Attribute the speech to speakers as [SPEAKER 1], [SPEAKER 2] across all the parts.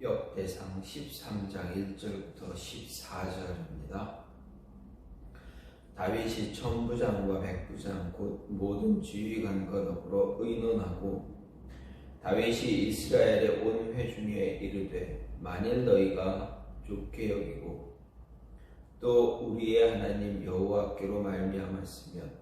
[SPEAKER 1] 역대상 13장 1절부터 14절입니다. 다윗이 천부장과 백부장 곧 모든 지휘관과 더불어 의논하고 다윗이 이스라엘의 온 회중에 이르되 만일 너희가 좋게 여기고 또 우리의 하나님 여호와께로 말미암았으면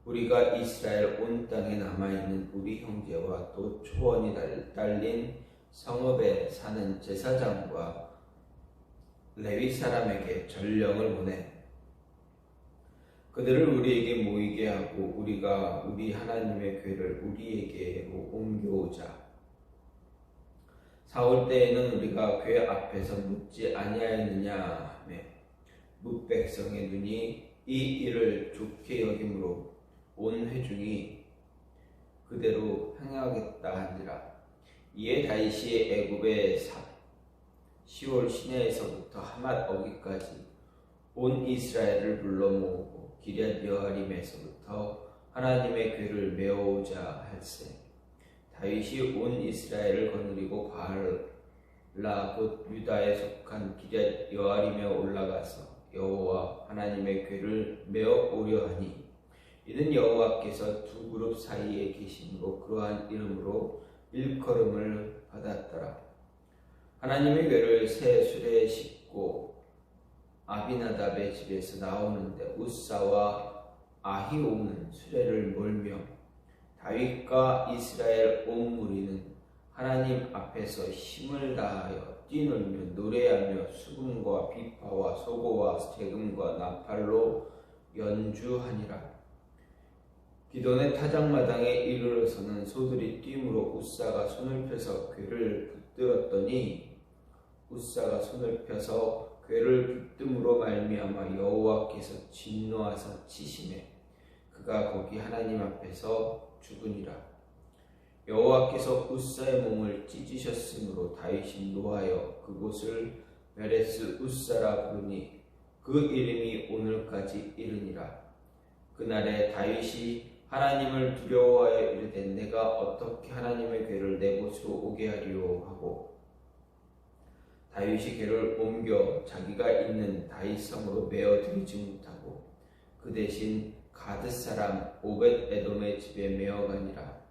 [SPEAKER 1] 우리가 이스라엘 온 땅에 남아있는 우리 형제와 또 초원이 딸린 성읍에 사는 제사장과 레위 사람에게 전령을 보내 그들을 우리에게 모이게 하고 우리가 우리 하나님의 궤를 우리에게로 옮겨오자. 사울 때에는 우리가 궤 앞에서 묻지 아니하였느냐 하며 뭇 백성의 눈이 이 일을 좋게 여김으로 온 회중이 그대로 행하겠다 하니라. 이에 다윗이 애굽의 시올 시내에서부터 하맛 어기까지 온 이스라엘을 불러 모으고 기럇 여아림에서부터 하나님의 궤를 메어오자 할세. 다윗이 온 이스라엘을 거느리고 바알라 곧 유다에 속한 기럇 여아림에 올라가서 여호와 하나님의 궤를 메어오려 하니 이는 여호와께서 두 그룹 사이에 계심으로 그러한 이름으로 일컬음을 받았더라. 하나님의 궤를 새 수레에 싣고 아비나답의 집에서 나오는데 우사와 아히오는 수레를 몰며 다윗과 이스라엘 온 무리는 하나님 앞에서 힘을 다하여 뛰놀며 노래하며 수금과 비파와 소고와 재금과 나팔로 연주하니라. 기돈의 타작마당에 이르러서는 소들이 뛰므로 우사가 손을 펴서 궤를 붙들었더니 우사가 손을 펴서 궤를 붙듦으로 말미암아 여호와께서 진노하사 치심에 그가 거기 하나님 앞에서 죽으니라. 여호와께서 우사의 몸을 찢으셨으므로 다윗이 노하여 그곳을 베레스 우사라 부르니 그 이름이 오늘까지 이르니라. 그날에 다윗이 하나님을 두려워하여 이르되 내가 어떻게 하나님의 궤를 내 곳으로 오게 하리요 하고 다윗이 궤를 옮겨 자기가 있는 다윗성으로 메어들이지 못하고 그 대신 가드 사람 오벳 에돔의 집에 메어가니라.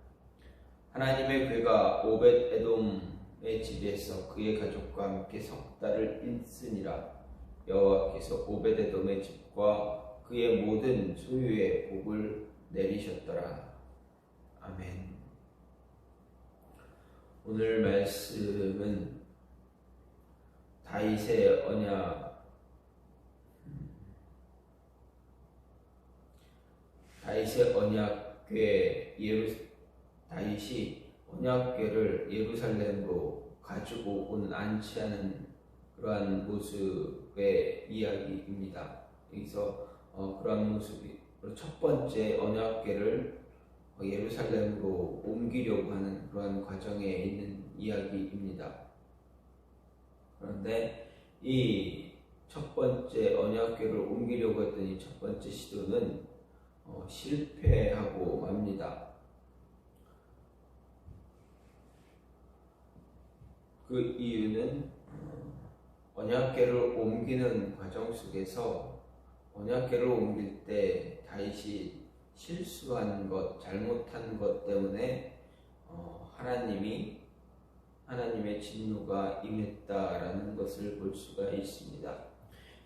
[SPEAKER 1] 하나님의 궤가 오벳 에돔의 집에서 그의 가족과 함께 석 달을 있으니라. 여호와께서 오벳 에돔의 집과 그의 모든 소유의 복을 내리셨더라. 아멘. 오늘 말씀은 다윗의 언약궤 다윗이 언약궤를 예루살렘으로 가지고 온 안치하는 그러한 모습의 이야기입니다. 여기서 그러한 모습이 첫 번째 언약궤를 예루살렘으로 옮기려고 하는 그러한 과정에 있는 이야기입니다. 그런데 이 첫 번째 언약궤를 옮기려고 했던 이 첫 번째 시도는 실패하고 맙니다. 그 이유는 언약궤를 옮기는 과정 속에서 언약궤를 옮길 때 다윗이 실수한 것, 잘못한 것 때문에 하나님의 진노가 임했다라는 것을 볼 수가 있습니다.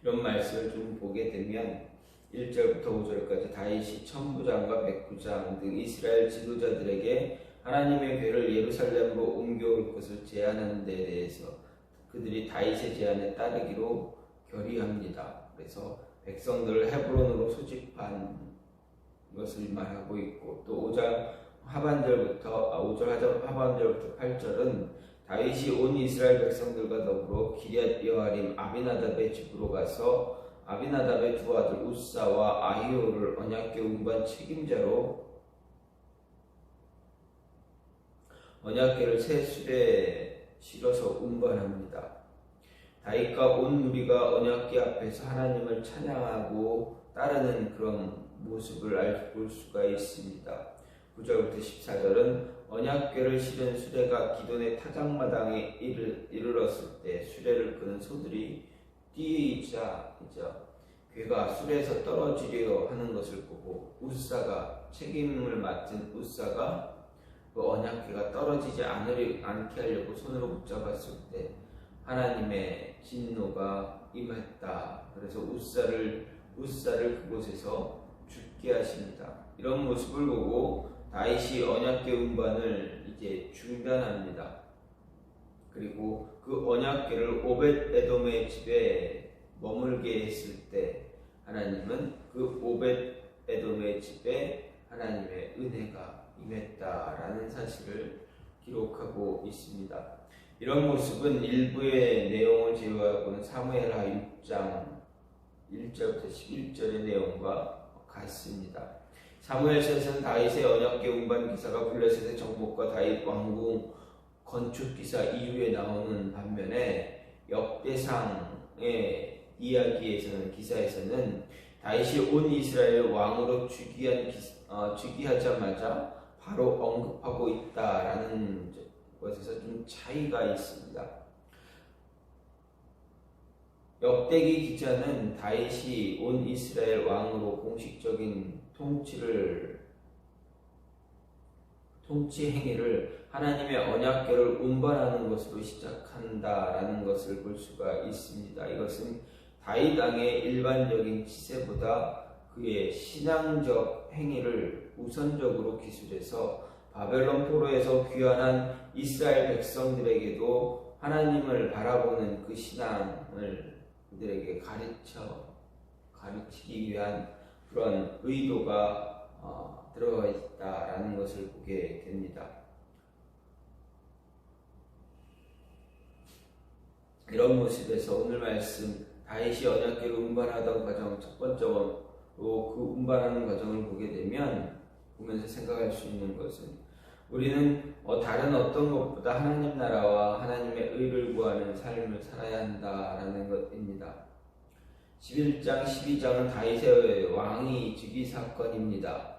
[SPEAKER 1] 이런 말씀을 좀 보게 되면 1절부터 5절까지 다윗이 천부장과 백부장 등 이스라엘 지도자들에게 하나님의 궤를 예루살렘으로 옮겨올 것을 제안하는 데 대해서 그들이 다윗의 제안에 따르기로 결의합니다. 그래서 백성들을 헤브론으로 소집한 것을 말하고 있고 또 5절 하반절부터 8절은 다윗이 온 이스라엘 백성들과 더불어 기럇 여아림 아비나답의 집으로 가서 아비나답의 두 아들 우사와 아히오를 언약궤 운반 책임자로 언약궤를 새 수레에 실어서 운반합니다. 다윗과 온 무리가 언약궤 앞에서 하나님을 찬양하고 따르는 그런 모습을 볼 수가 있습니다. 9절부터 14절은 언약궤를 실은 수레가 기돈의 타작마당에 이르렀을 때 수레를 끄는 소들이 뛰자 궤가 수레에서 떨어지려 하는 것을 보고 우사가 책임을 맡은 우사가 그 언약궤가 떨어지지 않게 하려고 손으로 붙잡았을 때 하나님의 진노가 임했다. 그래서 우사를 그곳에서 죽게 하십니다. 이런 모습을 보고 다윗이 언약궤 운반을 이제 중단합니다. 그리고 그 언약궤를 오벳 에돔의 집에 머물게 했을 때 하나님은 그 오벳 에돔의 집에 하나님의 은혜가 임했다라는 사실을 기록하고 있습니다. 이런 모습은 일부의 내용을 제외하고는 사무엘하 6장 1절부터 11절의 내용과 같습니다. 사무엘서에서는 다윗의 언약궤 운반 기사가 블레셋의 정복과 다윗 왕궁 건축 기사 이후에 나오는 반면에 역대상의 기사에서는 다윗이 온 이스라엘 왕으로 즉위하자마자 바로 언급하고 있다라는 것에서 좀 차이가 있습니다. 역대기 기자는 다윗이 온 이스라엘 왕으로 공식적인 통치 행위를 하나님의 언약궤를 운반하는 것으로 시작한다라는 것을 볼 수가 있습니다. 이것은 다윗 왕의 일반적인 치세보다 그의 신앙적 행위를 우선적으로 기술해서 바벨론 포로에서 귀환한 이스라엘 백성들에게도 하나님을 바라보는 그 신앙을 그들에게 가르치기 위한 그런 의도가 들어가 있다라는 것을 보게 됩니다. 이런 모습에서 오늘 말씀 다윗이 언약궤를 운반하던 과정 첫 번째로 그 운반하는 과정을 보면서 생각할 수 있는 것은 우리는 다른 어떤 것보다 하나님 나라와 하나님의 의를 구하는 삶을 살아야 한다라는 것입니다. 11장, 12장은 다윗의 왕위 즉위 사건입니다.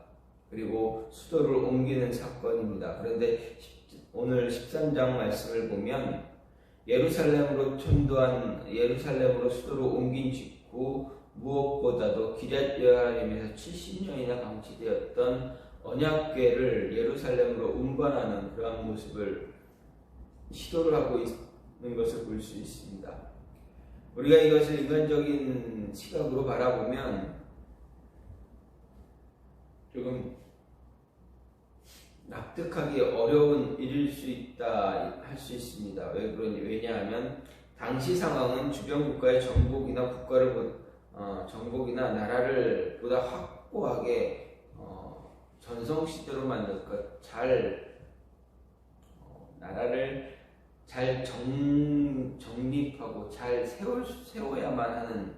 [SPEAKER 1] 그리고 수도를 옮기는 사건입니다. 그런데 오늘 13장 말씀을 보면 예루살렘으로 수도를 옮긴 직후 무엇보다도 기럇 여아림에서 70년이나 방치되었던 언약궤를 예루살렘으로 운반하는 그러한 모습을 시도를 하고 있는 것을 볼 수 있습니다. 우리가 이것을 인간적인 시각으로 바라보면 조금 납득하기 어려운 일일 수 있다 할 수 있습니다. 왜냐하면 당시 상황은 주변 국가의 정복이나 나라를 보다 확고하게 전성시대로 만들 것, 나라를 잘 정립하고 잘 세워야만 하는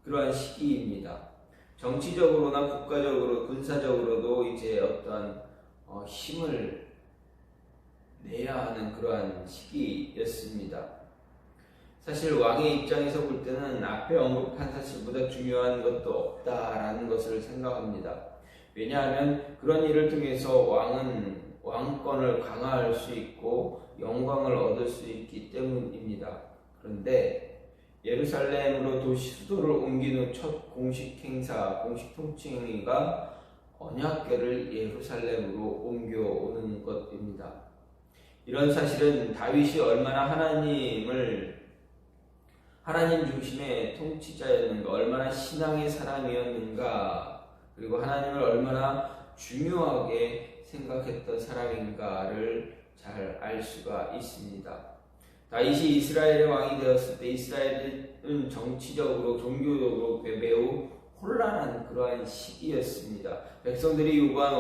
[SPEAKER 1] 그러한 시기입니다. 정치적으로나 국가적으로, 군사적으로도 이제 어떤 힘을 내야 하는 그러한 시기였습니다. 사실 왕의 입장에서 볼 때는 앞에 언급한 사실보다 중요한 것도 없다라는 것을 생각합니다. 왜냐하면 그런 일을 통해서 왕은 왕권을 강화할 수 있고 영광을 얻을 수 있기 때문입니다. 그런데 예루살렘으로 수도를 옮긴 후 첫 공식 통치 행위가 언약궤를 예루살렘으로 옮겨오는 것입니다. 이런 사실은 다윗이 얼마나 하나님 중심의 통치자였는가, 얼마나 신앙의 사람이었는가, 그리고 하나님을 얼마나 중요하게 생각했던 사람인가를 잘 알 수가 있습니다. 다윗이 이스라엘의 왕이 되었을 때 이스라엘은 정치적으로, 종교적으로 매우 혼란한 그러한 시기였습니다. 백성들이 요구한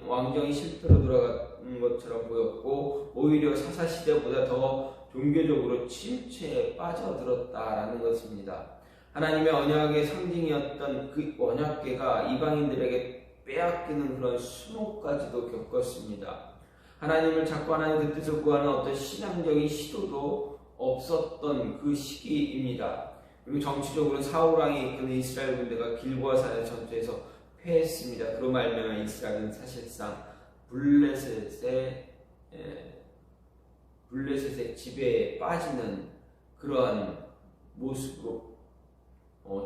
[SPEAKER 1] 왕정이 실패로 돌아간 것처럼 보였고 오히려 사사시대보다 더 종교적으로 침체에 빠져들었다라는 것입니다. 하나님의 언약의 상징이었던 그 언약궤가 이방인들에게 빼앗기는 그런 수모까지도 겪었습니다. 하나님을 찾고 하나님 그 뜻을 구하는 어떤 신앙적인 시도도 없었던 그 시기입니다. 그리고 정치적으로 사울왕이 이끄는 이스라엘 군대가 길보아 산의 전투에서 패했습니다. 그로 말미암아 이스라엘은 사실상 블레셋의 블레셋의 지배에 빠지는 그러한 모습으로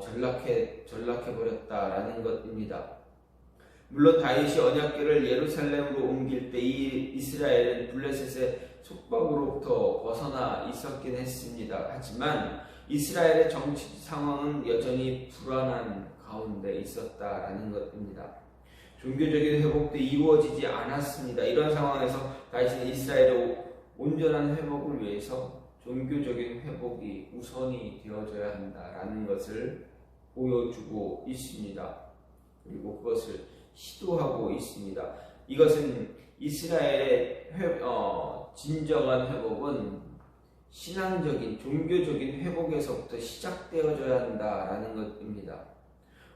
[SPEAKER 1] 전락해 버렸다라는 것입니다. 물론 다윗이 언약궤를 예루살렘으로 옮길 때 이 이스라엘은 블레셋의 속박으로부터 벗어나 있었긴 했습니다. 하지만 이스라엘의 정치 상황은 여전히 불안한 가운데 있었다라는 것입니다. 종교적인 회복도 이루어지지 않았습니다. 이런 상황에서 다윗은 이스라엘의 온전한 회복을 위해서 종교적인 회복이 우선이 되어져야 한다라는 것을 보여주고 있습니다. 그리고 그것을 시도하고 있습니다. 이것은 이스라엘의 진정한 회복은 신앙적인, 종교적인 회복에서부터 시작되어져야 한다라는 것입니다.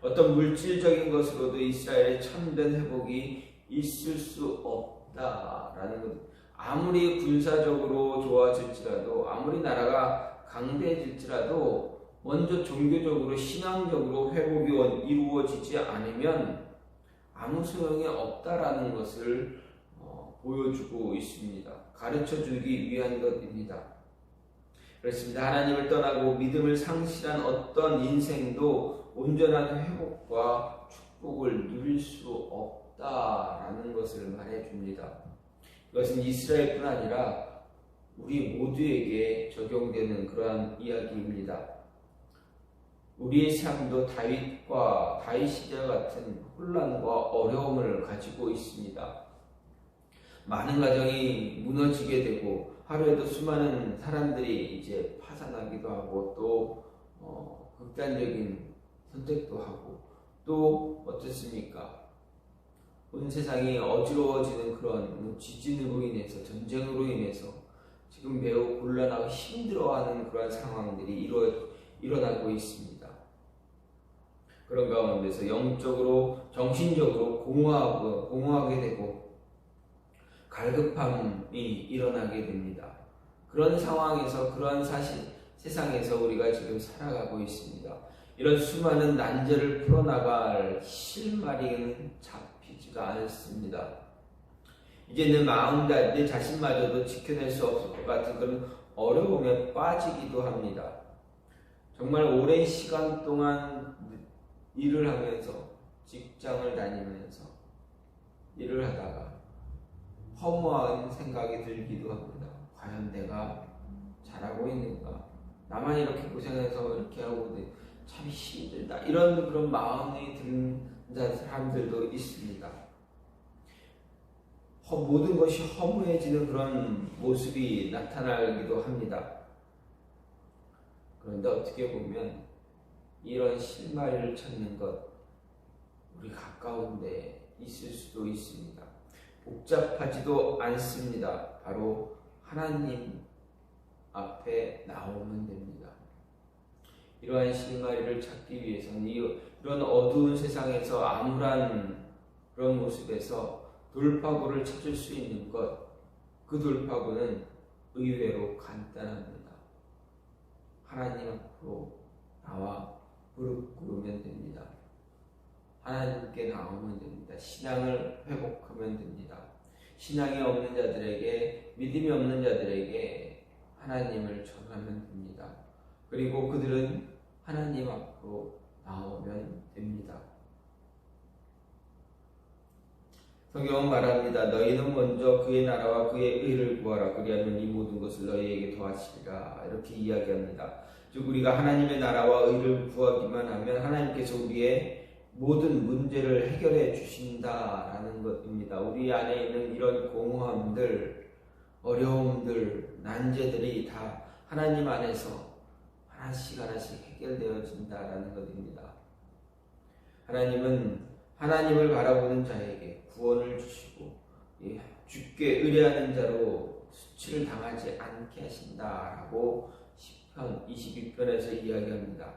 [SPEAKER 1] 어떤 물질적인 것으로도 이스라엘의 참된 회복이 있을 수 없다라는 것. 아무리 군사적으로 좋아질지라도, 아무리 나라가 강대해질지라도 먼저 종교적으로, 신앙적으로 회복이 이루어지지 않으면 아무 소용이 없다라는 것을 보여주고 있습니다. 가르쳐주기 위한 것입니다. 그렇습니다. 하나님을 떠나고 믿음을 상실한 어떤 인생도 온전한 회복과 축복을 누릴 수 없다라는 것을 말해줍니다. 이것은 이스라엘뿐 아니라 우리 모두에게 적용되는 그러한 이야기입니다. 우리의 삶도 다윗 시대와 같은 혼란과 어려움을 가지고 있습니다. 많은 가정이 무너지게 되고 하루에도 수많은 사람들이 이제 파산하기도 하고 또 극단적인 선택도 하고 또 어떻습니까? 온 세상이 어지러워지는 그런 지진으로 인해서, 전쟁으로 인해서 지금 매우 곤란하고 힘들어하는 그런 상황들이 일어나고 있습니다. 그런 가운데서 영적으로, 정신적으로 공허하게 되고 갈급함이 일어나게 됩니다. 그런 상황에서, 그런 세상에서 우리가 지금 살아가고 있습니다. 이런 수많은 난제를 풀어나갈 실마리는 잡히지가 않습니다. 이제 내 자신마저도 지켜낼 수 없을 것 같은 그런 어려움에 빠지기도 합니다. 정말 오랜 시간 동안 일을 하면서, 직장을 다니면서 일을 하다가 허무한 생각이 들기도 합니다. 과연 내가 잘하고 있는가? 나만 이렇게 고생해서 이렇게 하고 참 힘들다. 이런 그런 마음이 드는 사람들도 있습니다. 모든 것이 허무해지는 그런 모습이 나타나기도 합니다. 그런데 어떻게 보면 이런 실마리를 찾는 것, 우리 가까운데 있을 수도 있습니다. 복잡하지도 않습니다. 바로 하나님 앞에 나오면 됩니다. 이러한 실마리를 찾기 위해서는 이런 어두운 세상에서 암울한 그런 모습에서 돌파구를 찾을 수 있는 것, 그 돌파구는 의외로 간단합니다. 하나님 앞으로 나와 무릎 꿇으면 됩니다. 하나님께 나오면 됩니다. 신앙을 회복하면 됩니다. 신앙이 없는 자들에게, 믿음이 없는 자들에게 하나님을 전하면 됩니다. 그리고 그들은 하나님 앞으로 나오면 됩니다. 성경은 말합니다. 너희는 먼저 그의 나라와 그의 의를 구하라. 그리하면 이 모든 것을 너희에게 더하시리라. 이렇게 이야기합니다. 즉 우리가 하나님의 나라와 의를 구하기만 하면 하나님께서 우리의 모든 문제를 해결해 주신다라는 것입니다. 우리 안에 있는 이런 공허함들, 어려움들, 난제들이 다 하나님 안에서 하나씩 해결되어진다라는 것입니다. 하나님은 하나님을 바라보는 자에게 구원을 주시고 주께 의뢰하는 자로 수치를 당하지 않게 하신다라고 시편 22편에서 이야기합니다.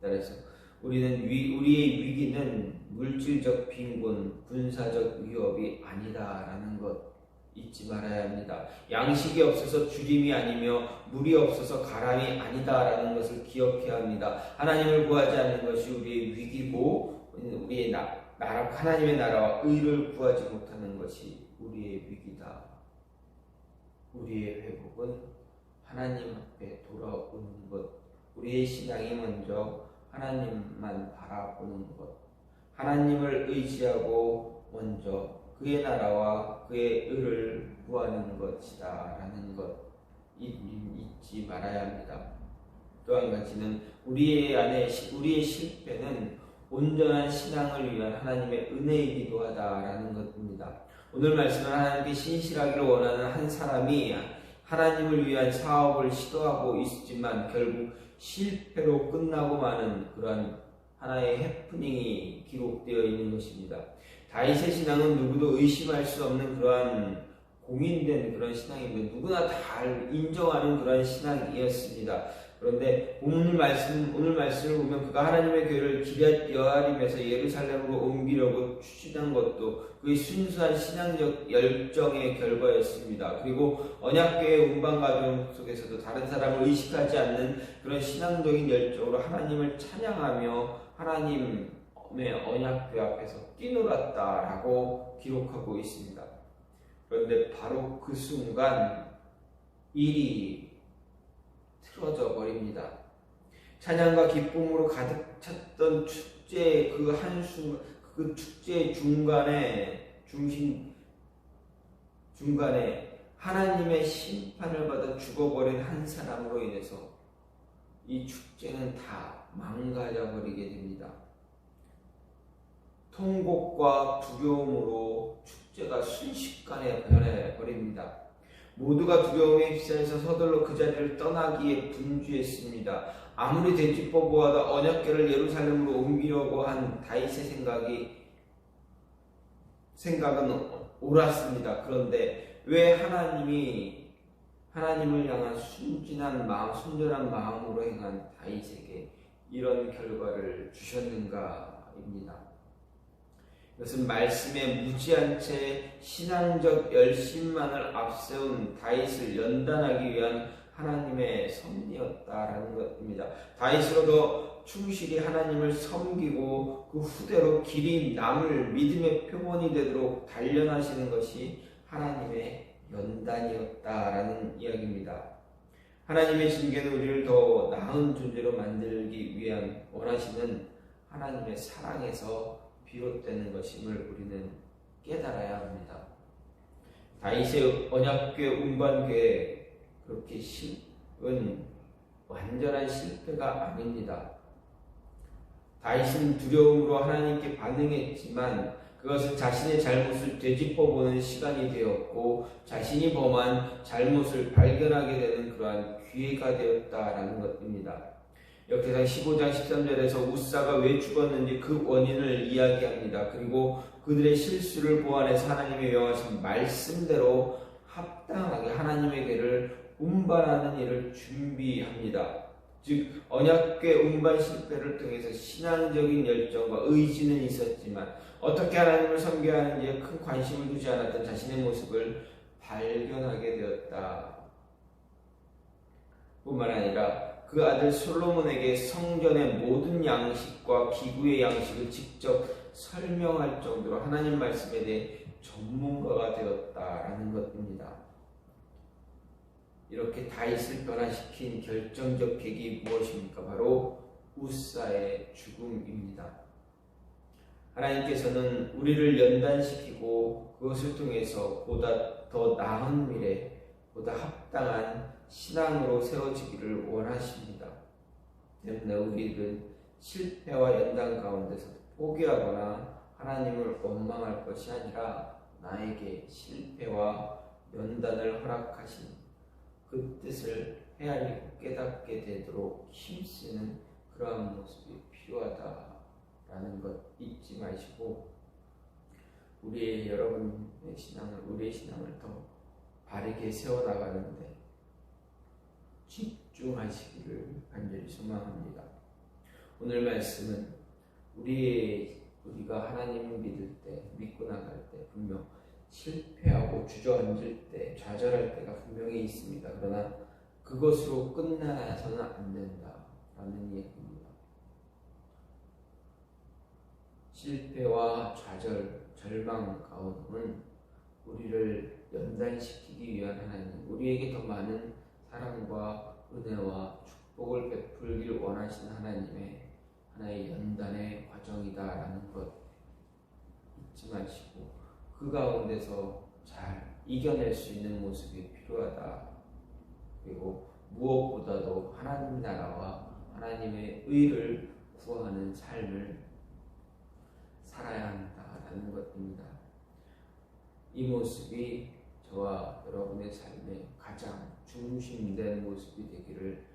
[SPEAKER 1] 따라서 우리의 위기는 물질적 빈곤, 군사적 위협이 아니다라는 것 잊지 말아야 합니다. 양식이 없어서 주림이 아니며 물이 없어서 가람이 아니다라는 것을 기억해야 합니다. 하나님을 구하지 않는 것이 우리의 위기고 우리의 하나님의 나라와 의를 구하지 못하는 것이 우리의 위기다. 우리의 회복은 하나님 앞에 돌아오는 것, 우리의 신앙이 먼저 하나님만 바라보는 것, 하나님을 의지하고 먼저 그의 나라와 그의 의를 구하는 것이다 라는 것 잊지 말아야 합니다. 또 한 가지는 우리의 실패는 온전한 신앙을 위한 하나님의 은혜이기도 하다라는 것입니다. 오늘 말씀은 하나님께 신실하기를 원하는 한 사람이 하나님을 위한 사업을 시도하고 있지만 결국 실패로 끝나고 마는 그러한 하나의 해프닝이 기록되어 있는 것입니다. 다윗의 신앙은 누구도 의심할 수 없는 그러한 공인된 그런 신앙입니다. 누구나 다 인정하는 그런 신앙이었습니다. 그런데 오늘 말씀을 보면 그가 하나님의 교회를 기럇 여아림에서 예루살렘으로 옮기려고 추진한 것도 그의 순수한 신앙적 열정의 결과였습니다. 그리고 언약궤의 운반 과정 속에서도 다른 사람을 의식하지 않는 그런 신앙적인 열정으로 하나님을 찬양하며 하나님의 언약궤 앞에서 뛰놀았다라고 기록하고 있습니다. 그런데 바로 그 순간 일이 틀어져 버립니다. 찬양과 기쁨으로 가득 찼던 축제의 그 축제의 중간에 하나님의 심판을 받아 죽어버린 한 사람으로 인해서 이 축제는 다 망가져 버리게 됩니다. 통곡과 두려움으로 축제가 순식간에 변해버립니다. 모두가 두려움에 휩싸여서 서둘러 그 자리를 떠나기에 분주했습니다. 아무리 되짚어 보아도 언약궤를 예루살렘으로 옮기려고 한 다윗의 생각은 옳았습니다. 그런데 왜 하나님을 향한 순전한 마음으로 행한 다윗에게 이런 결과를 주셨는가입니다. 이것은 말씀에 무지한 채 신앙적 열심만을 앞세운 다윗을 연단하기 위한 하나님의 섭리였다라는 것입니다. 다윗으로도 충실히 하나님을 섬기고 그 후대로 길이 남을 믿음의 표본이 되도록 단련하시는 것이 하나님의 연단이었다라는 이야기입니다. 하나님의 징계는 우리를 더 나은 존재로 만들기 위한 원하시는 하나님의 사랑에서 비롯되는 것임을 우리는 깨달아야 합니다. 다윗의 언약궤 운반궤 그렇게 실은 완전한 실패가 아닙니다. 다윗은 두려움으로 하나님께 반응했지만 그것은 자신의 잘못을 되짚어보는 시간이 되었고 자신이 범한 잘못을 발견하게 되는 그러한 기회가 되었다라는 것입니다. 역대상 15장 13절에서 우사가 왜 죽었는지 그 원인을 이야기합니다. 그리고 그들의 실수를 보완해서 하나님의 명하신 말씀대로 합당하게 하나님의 궤를 운반하는 일을 준비합니다. 즉 언약궤 운반 실패를 통해서 신앙적인 열정과 의지는 있었지만 어떻게 하나님을 섬겨야 하는지에 큰 관심을 두지 않았던 자신의 모습을 발견하게 되었다. 뿐만 아니라 그 아들 솔로몬에게 성전의 모든 양식과 기구의 양식을 직접 설명할 정도로 하나님 말씀에 대해 전문가가 되었다라는 것입니다. 이렇게 다윗을 변화시킨 결정적 계기 무엇입니까? 바로 우사의 죽음입니다. 하나님께서는 우리를 연단시키고 그것을 통해서 보다 더 나은 미래, 보다 합당한 신앙으로 세워지기를 원하십니다. 때문에 우리는 실패와 연단 가운데서 포기하거나 하나님을 원망할 것이 아니라 나에게 실패와 연단을 허락하신 그 뜻을 헤아리고 깨닫게 되도록 힘쓰는 그러한 모습이 필요하다라는 것 잊지 마시고 우리의 신앙을 더 바르게 세워나가는데 집중하시기를 간절히 소망합니다. 오늘 말씀은 우리가 하나님을 믿고 나갈 때 분명 실패하고 주저앉을 때, 좌절할 때가 분명히 있습니다. 그러나 그것으로 끝나서는 안 된다라는 얘기입니다. 실패와 좌절, 절망 가운데는 우리를 연단시키기 위한 하나님, 우리에게 더 많은 사랑과 은혜와 축복을 베풀길 원하시는 하나의 연단의 과정이다라는 것 잊지 마시고 그 가운데서 잘 이겨낼 수 있는 모습이 필요하다. 그리고 무엇보다도 하나님 나라와 하나님의 의를 구하는 삶을 살아야 한다라는 것입니다. 이 모습이 저와 여러분의 삶의 가장 중심된 모습이 되기를